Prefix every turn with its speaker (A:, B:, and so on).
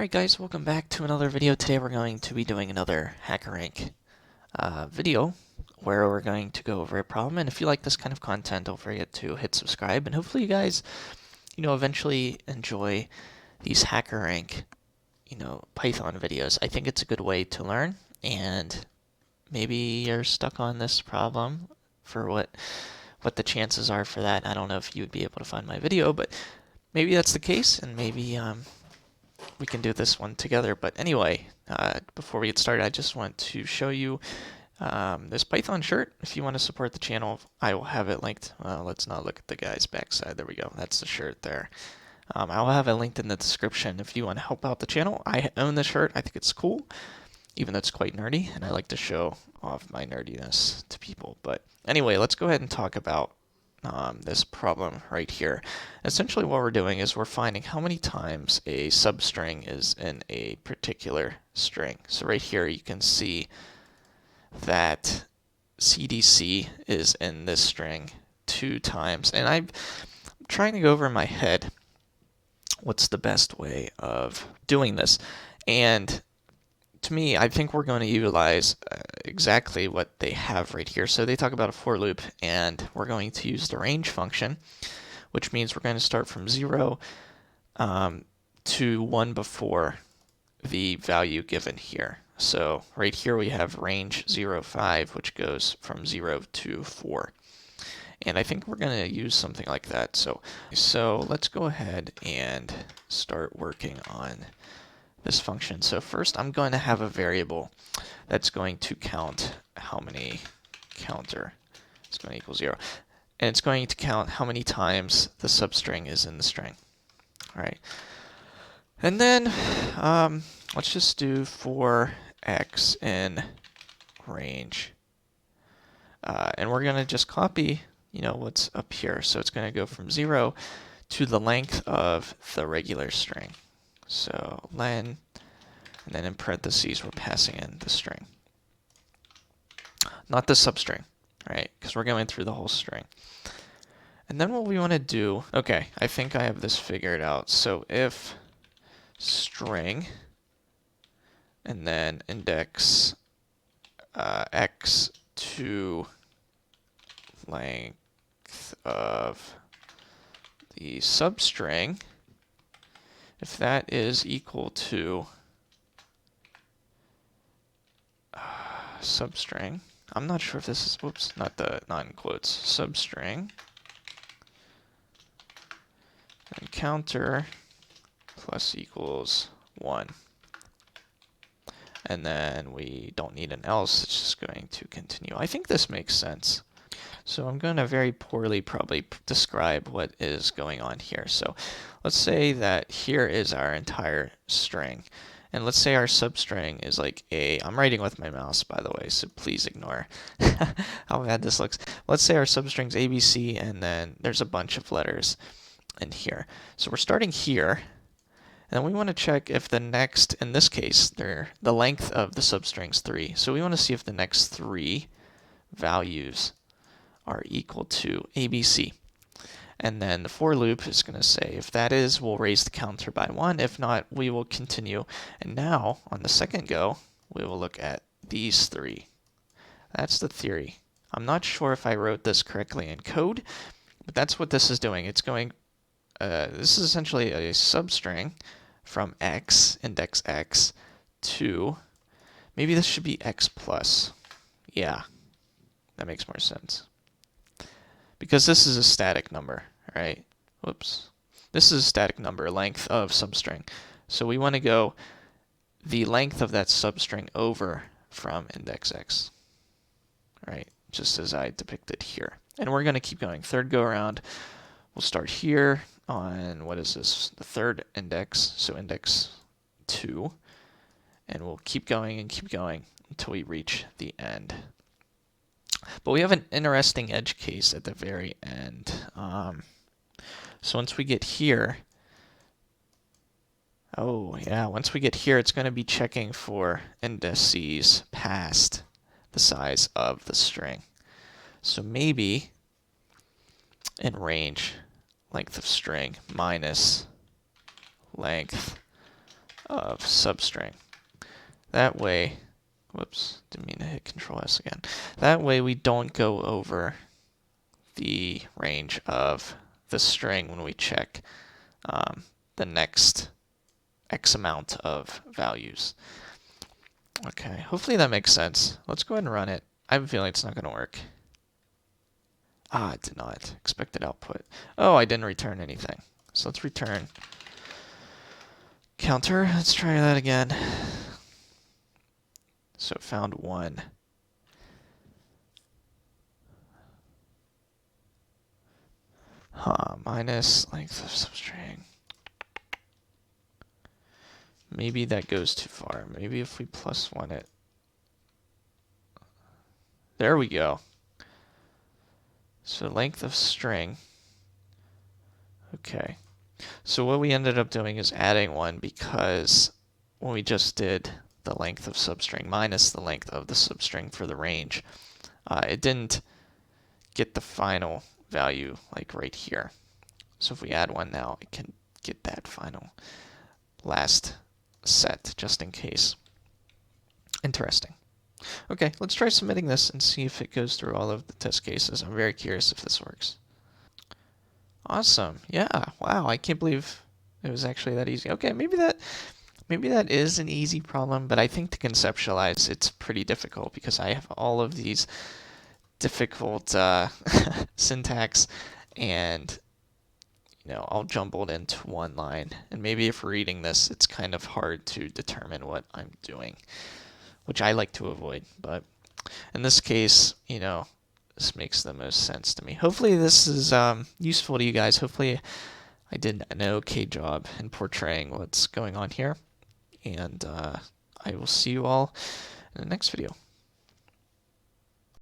A: Alright guys, welcome back to another video. Today we're going to be doing another HackerRank video where we're going to go over a problem. And if you like this kind of content, don't forget to hit subscribe. And hopefully you guys, eventually enjoy these HackerRank, Python videos. I think it's a good way to learn, and maybe you're stuck on this problem for what the chances are for that. I don't know if you would be able to find my video, but maybe that's the case, and maybe we can do this one together. But anyway, before we get started, I just want to show you this Python shirt. If you want to support the channel, I will have it linked. Let's not look at the guy's backside. There we go. That's the shirt there. I will have it linked in the description if you want to help out the channel. I own the shirt. I think it's cool, even though it's quite nerdy, and I like to show off my nerdiness to people. But anyway, let's go ahead and talk about this problem right here. Essentially what we're doing is we're finding how many times a substring is in a particular string. So right here you can see that CDC is in this string 2 times. And I'm trying to go over in my head what's the best way of doing this. And to me, I think we're going to utilize exactly what they have right here. So they talk about a for loop, and we're going to use the range function, which means we're going to start from 0 to 1 before the value given here. So right here we have range 0, 5, which goes from 0 to 4. And I think we're going to use something like that. So let's go ahead and start working on this function. So first I'm going to have a variable that's going to count how many counter. It's going to equal 0. And it's going to count how many times the substring is in the string. All right. And then let's just do for x in range. And we're going to just copy, what's up here. So it's going to go from 0 to the length of the regular string. So len, and then in parentheses we're passing in the string, not the substring, right? Because we're going through the whole string. And then what we want to do, okay, I think I have this figured out. So if string and then index x to length of the substring, if that is equal to substring, I'm not sure if this is, whoops, not in quotes, substring, and counter plus equals 1. And then we don't need an else, it's just going to continue. I think this makes sense. So I'm going to very poorly probably describe what is going on here. So let's say that here is our entire string. And let's say our substring is like I'm writing with my mouse, by the way, so please ignore how bad this looks. Let's say our substring is ABC, and then there's a bunch of letters in here. So we're starting here, and we want to check if the next, in this case, the length of the substring is 3. So we want to see if the next 3 values are equal to ABC. And then the for loop is going to say if that is, we'll raise the counter by 1. If not, we will continue. And now, on the second go, we will look at these 3. That's the theory. I'm not sure if I wrote this correctly in code, but that's what this is doing. It's going, this is essentially a substring from x, index x, to, maybe this should be x plus. Yeah, that makes more sense. Because this is a static number, right? Whoops. This is a static number, length of substring. So we want to go the length of that substring over from index x, right? Just as I depicted here. And we're going to keep going. Third go around, we'll start here on, what is this? The third index, so index 2. And we'll keep going and keep going until we reach the end. But we have an interesting edge case at the very end. So once we get here, once we get here, it's going to be checking for indices past the size of the string. So maybe in range, length of string minus length of substring. That way, whoops, didn't mean to hit Control S again. That way we don't go over the range of the string when we check the next X amount of values. Okay, hopefully that makes sense. Let's go ahead and run it. I have a feeling it's not going to work. Ah, it did not. Expected output. Oh, I didn't return anything. So let's return counter. Let's try that again. So it found 1. Minus length of substring. Maybe that goes too far. Maybe if we +1 it. There we go. So length of string. Okay. So what we ended up doing is adding 1 because when we just did the length of substring minus the length of the substring for the range, it didn't get the final value like right here. So if we add 1 now, it can get that final last set just in case. Interesting. Okay, let's try submitting this and see if it goes through all of the test cases. I'm very curious if this works. Awesome. Yeah. Wow. I can't believe it was actually that easy. Okay, maybe that is an easy problem, but I think to conceptualize it's pretty difficult because I have all of these difficult syntax and all jumbled into one line. And maybe if reading this, it's kind of hard to determine what I'm doing, which I like to avoid. But in this case, this makes the most sense to me. Hopefully this is useful to you guys. Hopefully I did an okay job in portraying what's going on here. And I will see you all in the next video.